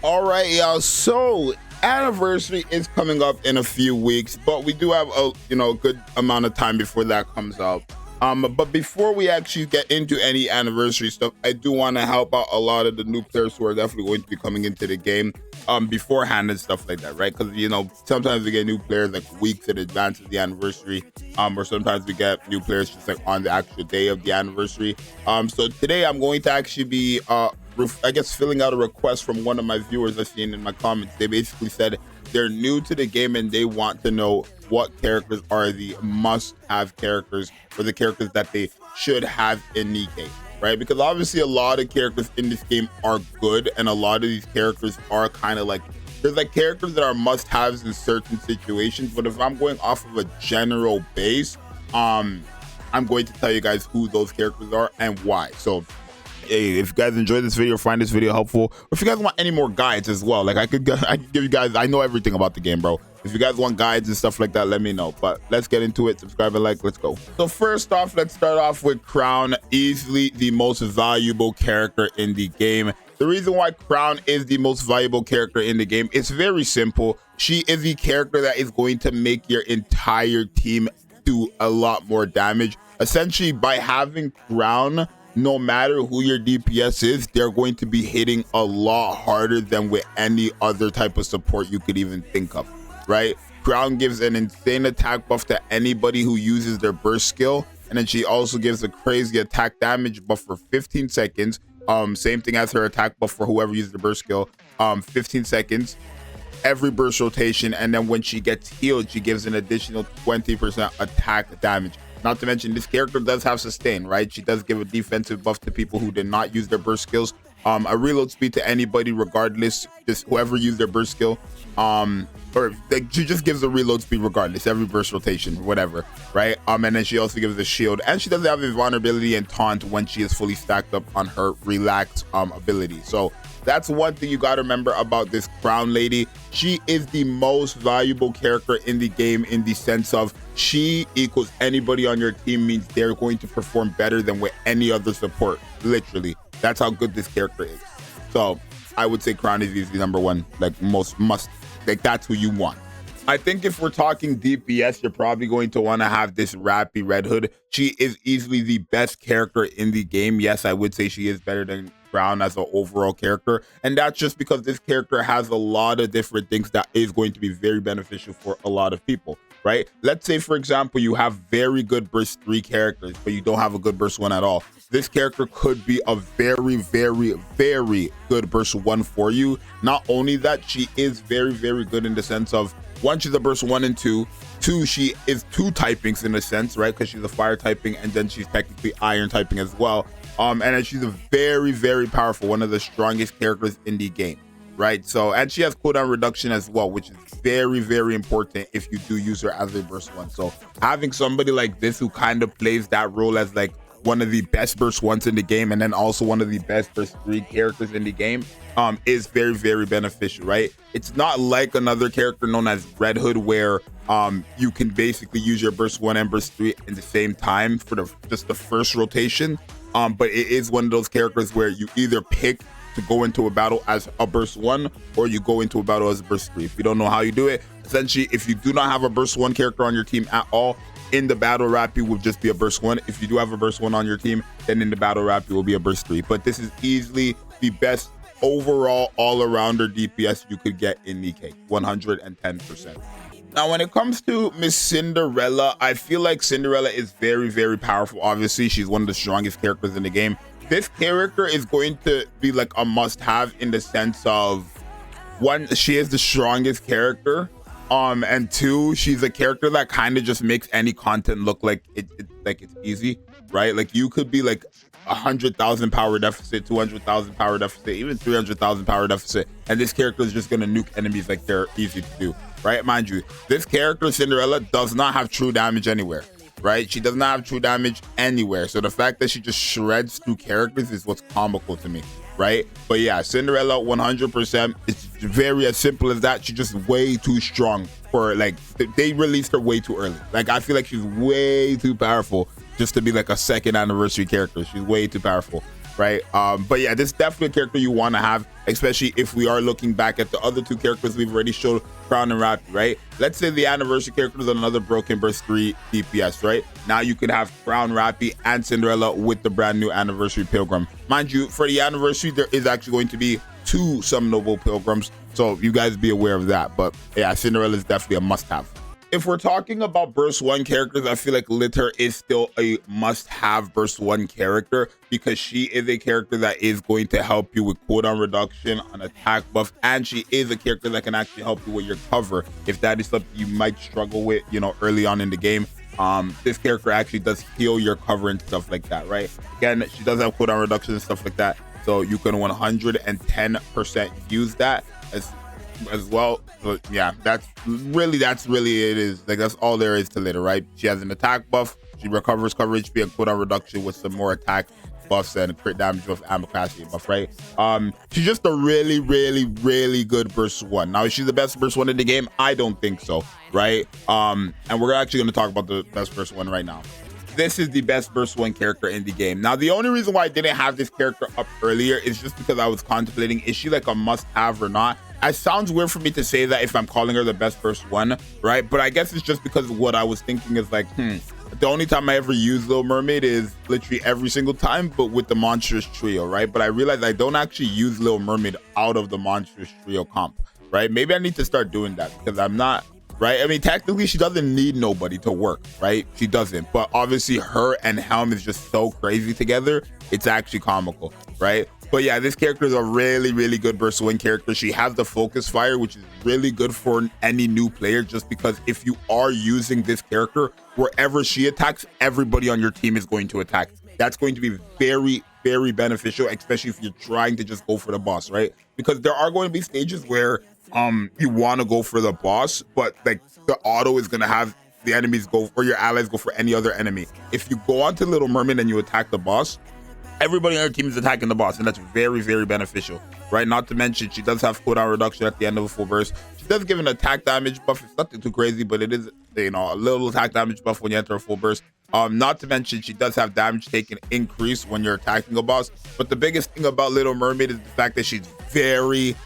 All right, y'all. So anniversary is coming up in a few weeks, but we do have a good amount of time before that comes out. But before we actually get into any anniversary stuff, I do want to help out a lot of the new players who are definitely going to be coming into the game beforehand and stuff like that, right? Because sometimes we get new players like weeks in advance of the anniversary, or sometimes we get new players just like on the actual day of the anniversary. So today I'm going to actually be filling out a request from one of my viewers I've seen in my comments. They basically said they're new to the game and they want to know what characters are the must-have characters, or the characters that they should have in Nikke, right? Because obviously a lot of characters in this game are good, and a lot of these characters are kind of like, there's like characters that are must-haves in certain situations, but if I'm going off of a general base, I'm going to tell you guys who those characters are and why. So hey, if you guys enjoyed this video, find this video helpful, or if you guys want any more guides as well, like I could give you guys, I know everything about the game, bro. If you guys want guides and stuff like that, let me know. But let's get into it. Subscribe and like. Let's go. So first off, let's start off with Crown, easily the most valuable character in the game. The reason why Crown is the most valuable character in the game, it's very simple. She is the character that is going to make your entire team do a lot more damage. Essentially, by having Crown, no matter who your DPS is, they're going to be hitting a lot harder than with any other type of support you could even think of, right? Crown gives an insane attack buff to anybody who uses their burst skill, and then she also gives a crazy attack damage buff for 15 seconds. Same thing as her attack buff for whoever uses the burst skill, 15 seconds every burst rotation, and then when she gets healed, she gives an additional 20% attack damage. Not to mention, this character does have sustain, right? She does give a defensive buff to people who did not use their burst skills. A reload speed to anybody regardless, just whoever used their burst skill. Or like, she just gives a reload speed regardless, every burst rotation, whatever, right? And then she also gives a shield, and she does have a vulnerability and taunt when she is fully stacked up on her relax ability. So that's one thing you got to remember about this Crown lady. She is the most valuable character in the game, in the sense of she equals anybody on your team, means they're going to perform better than with any other support. Literally, that's how good this character is. So I would say Crown is easily number one, like most must, like that's who you want. I think if we're talking DPS, you're probably going to want to have this Rappy Red Hood. She is easily the best character in the game. Yes, I would say she is better than Crown as an overall character, and that's just because this character has a lot of different things that is going to be very beneficial for a lot of people, right? Let's say, for example, you have very good burst 3 characters, but you don't have a good burst 1 at all. This character could be a very, very, very good burst 1 for you. Not only that, she is very, very good in the sense of, one, she's a burst 1 and 2. 2, she is 2 typings in a sense, right? Because she's a fire typing, and then she's technically iron typing as well. And then she's a very, very powerful, one of the strongest characters in the game, right? So, and she has cooldown reduction as well, which is very, very important if you do use her as a burst 1. So having somebody like this who kind of plays that role as like one of the best burst 1s in the game, and then also one of the best burst 3 characters in the game, is very, very beneficial, right? It's not like another character known as Red Hood, where you can basically use your burst 1 and burst 3 at the same time for just the first rotation. But it is one of those characters where you either pick to go into a battle as a burst 1, or you go into a battle as a burst 3. If you don't know how you do it, essentially, if you do not have a burst 1 character on your team at all, in the battle rap, you will just be a burst 1. If you do have a burst 1 on your team, then in the battle rap, you will be a burst 3. But this is easily the best overall all-arounder DPS you could get in Nikke, 110%. Now, when it comes to Miss Cinderella, I feel like Cinderella is very, very powerful. Obviously, she's one of the strongest characters in the game. This character is going to be like a must-have in the sense of, one, she is the strongest character. And 2, she's a character that kind of just makes any content look like it's easy, right? Like you could be like 100,000 power deficit, 200,000 power deficit, even 300,000 power deficit, and this character is just gonna nuke enemies like they're easy to do, right? Mind you, this character Cinderella does not have true damage anywhere, right? She does not have true damage anywhere. So the fact that she just shreds through characters is what's comical to me, right? But yeah, Cinderella 100%. It's very as simple as that. She's just way too strong for, like, they released her way too early. Like, I feel like she's way too powerful just to be like a second anniversary character. She's way too powerful. right? But yeah, this is definitely a character you want to have, especially if we are looking back at the other two characters we've already showed, Crown and Rappy, right? Let's say the anniversary character is another Broken Burst 3 DPS, right? Now you could have Crown, Rappy, and Cinderella with the brand new anniversary Pilgrim. Mind you, for the anniversary, there is actually going to be 2 summonable Pilgrims, so you guys be aware of that. But yeah, Cinderella is definitely a must-have. If we're talking about burst 1 characters, I feel like Litter is still a must-have burst 1 character because she is a character that is going to help you with cooldown reduction on attack buff, and she is a character that can actually help you with your cover if that is something you might struggle with, you know, early on in the game. This character actually does heal your cover and stuff like that, right? Again, she does have cooldown reduction and stuff like that, so you can 110% use that as well. But yeah, that's really it is. Like, that's all there is to Litter, right? She has an attack buff, she recovers cover HP and cooldown reduction with some more attack buffs and crit damage buff, ammo capacity buff, right? She's just a really good burst 1. Now, is she the best burst 1 in the game? I don't think so, right? And we're actually going to talk about the best burst 1 right now. This is the best burst 1 character in the game. Now, the only reason why I didn't have this character up earlier is just because I was contemplating, is she like a must-have or not? It sounds weird for me to say that if I'm calling her the best burst 1, right? But I guess it's just because what I was thinking is like, the only time I ever use Little Mermaid is literally every single time, but with the Monstrous Trio, right? But I realized I don't actually use Little Mermaid out of the Monstrous Trio comp, right? Maybe I need to start doing that because I'm not, right? I mean, technically, she doesn't need nobody to work, right? She doesn't. But obviously, her and Helm is just so crazy together. It's actually comical, right? But yeah, this character is a really good burst 1 character. She has the focus fire, which is really good for any new player, just because if you are using this character, wherever she attacks, everybody on your team is going to attack. That's going to be very beneficial, especially if you're trying to just go for the boss, right? Because there are going to be stages where you want to go for the boss, but like the auto is going to have the enemies go, or your allies go for any other enemy. If you go onto Little Mermaid and you attack the boss, everybody on your team is attacking the boss, and that's very beneficial, right? Not to mention, she does have cooldown reduction at the end of a full burst. She does give an attack damage buff. It's nothing too crazy, but it is, you know, a little attack damage buff when you enter a full burst. Not to mention, she does have damage taken increase when you're attacking a boss. But the biggest thing about Little Mermaid is the fact that she's very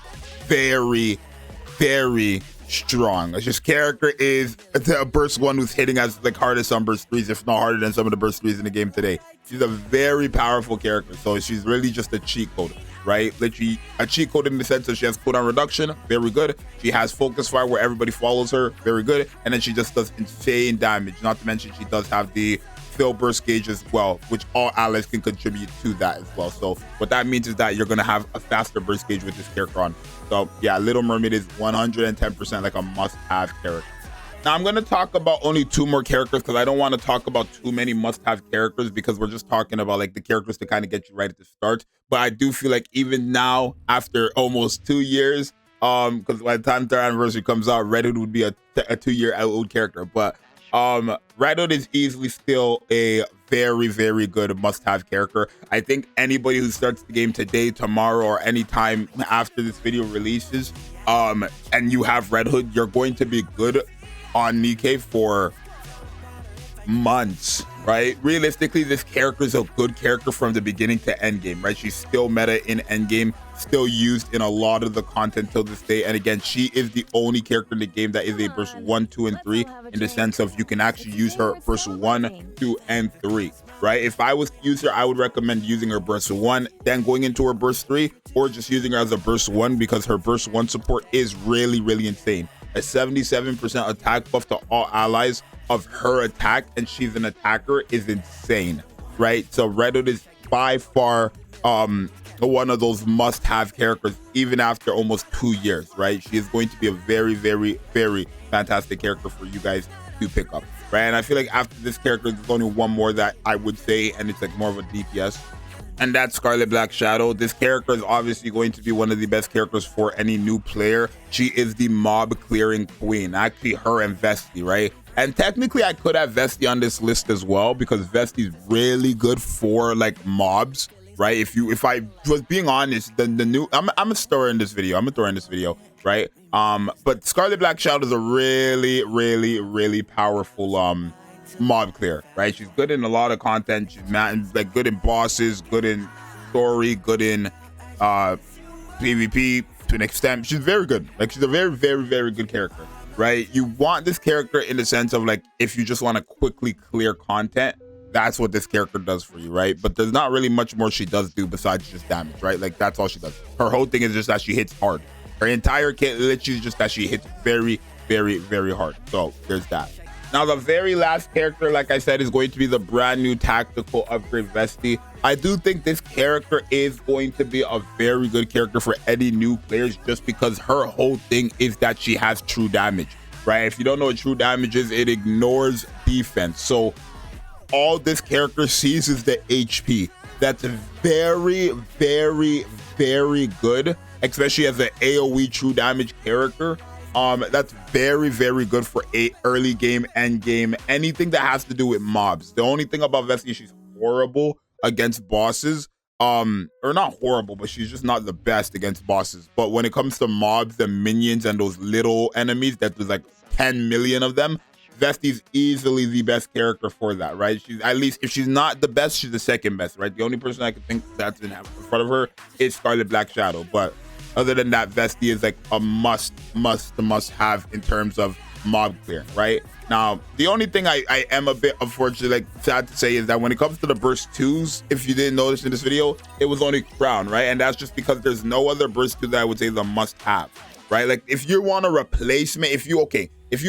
strong. This character is a burst 1 who's hitting as like hardest on burst 3s, if not harder than some of the burst 3s in the game today. She's a very powerful character, so she's really just a cheat code, right? Literally a cheat code in the sense that she has cooldown reduction, very good. She has focus fire where everybody follows her, very good. And then she just does insane damage. Not to mention, she does have the fill burst gauge as well, which all allies can contribute to that as well. So what that means is that you're going to have a faster burst gauge with this character on. So yeah, Little Mermaid is 110% like a must-have character. Now I'm going to talk about only 2 more characters because I don't want to talk about too many must-have characters because we're just talking about like the characters to kind of get you right at the start. But I do feel like even now, after almost 2 years, because by the time their anniversary comes out, Red Hood would be a 2-year old character. But Red Hood is easily still a very good must-have character. I think anybody who starts the game today, tomorrow, or anytime after this video releases, and you have Red Hood, you're going to be good on Nikke for months, right? Realistically, this character is a good character from the beginning to endgame, right? She's still meta in endgame, still used in a lot of the content till this day. And again, she is the only character in the game that is a burst 1, 2, and 3 in the sense of you can actually use her burst 1, 2, and 3, right? If I was to use her, I would recommend using her burst 1, then going into her burst 3, or just using her as a burst 1 because her burst 1 support is really insane. A 77% attack buff to all allies of her attack, and she's an attacker, is insane, right? So Red Hood is by far one of those must-have characters even after almost 2 years, right? She is going to be a very fantastic character for you guys to pick up, right? And I feel like after this character, there's only one more that I would say, and it's like more of a DPS, and that's Scarlet Black Shadow. This character is obviously going to be one of the best characters for any new player. She is the mob clearing queen, actually her and Vesti, right? And technically I could have Vesti on this list as well because Vesti is really good for like mobs, right? If I was being honest, the new I'm gonna throw her in this video. Right? But Scarlet Black Shadow is a really powerful mob clear, right? She's good in a lot of content. She's like good in bosses, good in story, good in PvP to an extent. She's very good. Like, she's a very, very, very good character, right? You want this character in the sense of, like, if you just want to quickly clear content, that's what this character does for you, right? But there's not really much more she does do besides just damage, right? Like, that's all she does. Her whole thing is just that she hits hard. Her entire kit literally is just that she hits very, very, very hard. So there's that. Now, the very last character, like I said, is going to be the brand new tactical upgrade Vesti. I do think this character is going to be a very good character for any new players, just because her whole thing is that she has true damage, right? If you don't know what true damage is, it ignores defense. So all this character sees is the HP. That's very, very, very good, especially as an AoE true damage character. That's very, very good for early game, end game, anything that has to do with mobs. The only thing about Vesti is she's horrible against bosses. Or not horrible, but she's just not the best against bosses. But when it comes to mobs and minions and those little enemies, that there's like 10 million of them, Vesti's easily the best character for that, right? She's, at least if she's not the best, she's the second best, right? The only person I can think that's in front of her is Scarlet Black Shadow. But other than that, Vesti is like a must have in terms of mob clearing, right? Now, the only thing I am a bit unfortunately like sad to say is that when it comes to the burst 2s, if you didn't notice in this video, it was only Crown, right? And that's just because there's no other burst 2 that I would say is a must have, right? Like, if you want a replacement, if you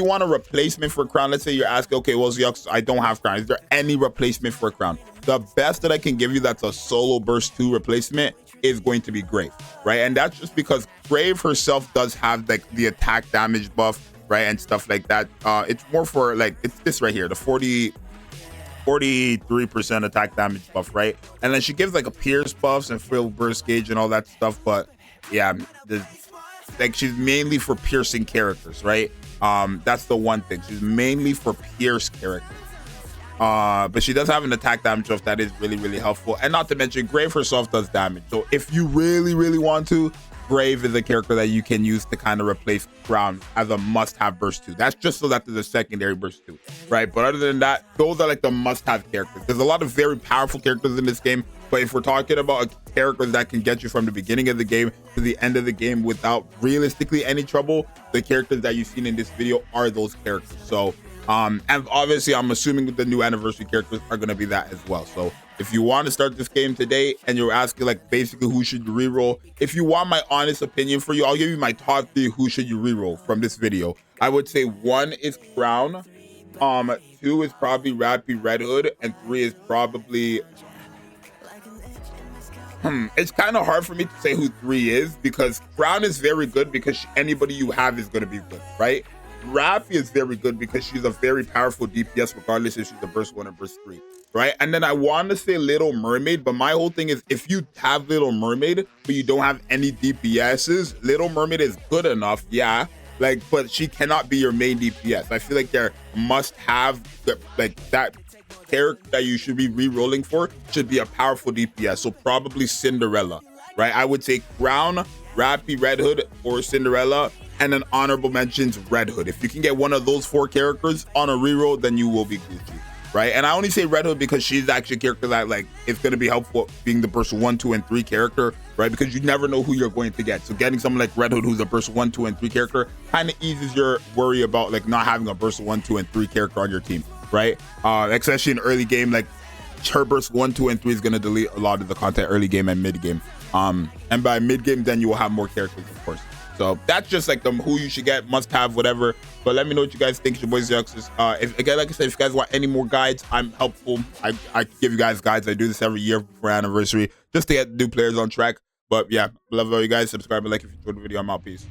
want a replacement for Crown, let's say you're asking, okay, well, Zxous, I don't have Crown. Is there any replacement for Crown? The best that I can give you that's a solo burst 2 replacement is going to be Grave, right? And that's just because Grave herself does have like the attack damage buff, right, and stuff like that. It's more for like, it's this right here, the 43% attack damage buff, right? And then she gives like a pierce buffs and full burst gauge and all that stuff. But yeah, like, she's mainly for piercing characters, right? That's the one thing. She's mainly for pierce characters. But she does have an attack damage buff that is really, really helpful. And not to mention, Grave herself does damage. So if you really, really want to, Grave is a character that you can use to kind of replace Crown as a must-have burst 2. That's just so that there's a secondary burst 2, right? But other than that, those are like the must-have characters. There's a lot of very powerful characters in this game, but if we're talking about a character that can get you from the beginning of the game to the end of the game without realistically any trouble, the characters that you've seen in this video are those characters. So and obviously I'm assuming the new anniversary characters are going to be that as well. So if you want to start this game today and you're asking like basically who should you reroll, if you want my honest opinion for you, I'll give you my top 3 who should you reroll from this video. I would say 1 is Crown, 2 is probably Rappy Red Hood, and 3 is probably it's kind of hard for me to say who 3 is, because Crown is very good because anybody you have is going to be good, right? Rappy is very good because she's a very powerful DPS regardless if she's a burst 1 or burst 3, right? And then I want to say Little Mermaid, but my whole thing is if you have Little Mermaid but you don't have any DPSs, Little Mermaid is good enough, yeah, like, but she cannot be your main DPS. I feel like there must have like that character that you should be re-rolling for should be a powerful DPS. So probably Cinderella, right? I would say Crown, Rappy Red Hood, or Cinderella, and then honorable mentions Red Hood. If you can get one of those 4 characters on a reroll, then you will be Gucci, right? And I only say Red Hood because she's actually a character that like it's going to be helpful being the burst 1, 2, and 3 character, right? Because you never know who you're going to get. So getting someone like Red Hood who's a burst 1, 2, and 3 character kind of eases your worry about like not having a burst 1, 2, and 3 character on your team, right? Especially in early game, like her burst 1, 2, and 3 is going to delete a lot of the content early game and mid game. And by mid game, then you will have more characters, of course. So that's just like who you should get, must have, whatever. But let me know what you guys think. It's your boy Zxous. If again, like I said, if you guys want any more guides, I'm helpful. I give you guys guides. I do this every year for anniversary just to get new players on track. But yeah, love all you guys. Subscribe and like if you enjoyed the video. I'm out. Peace.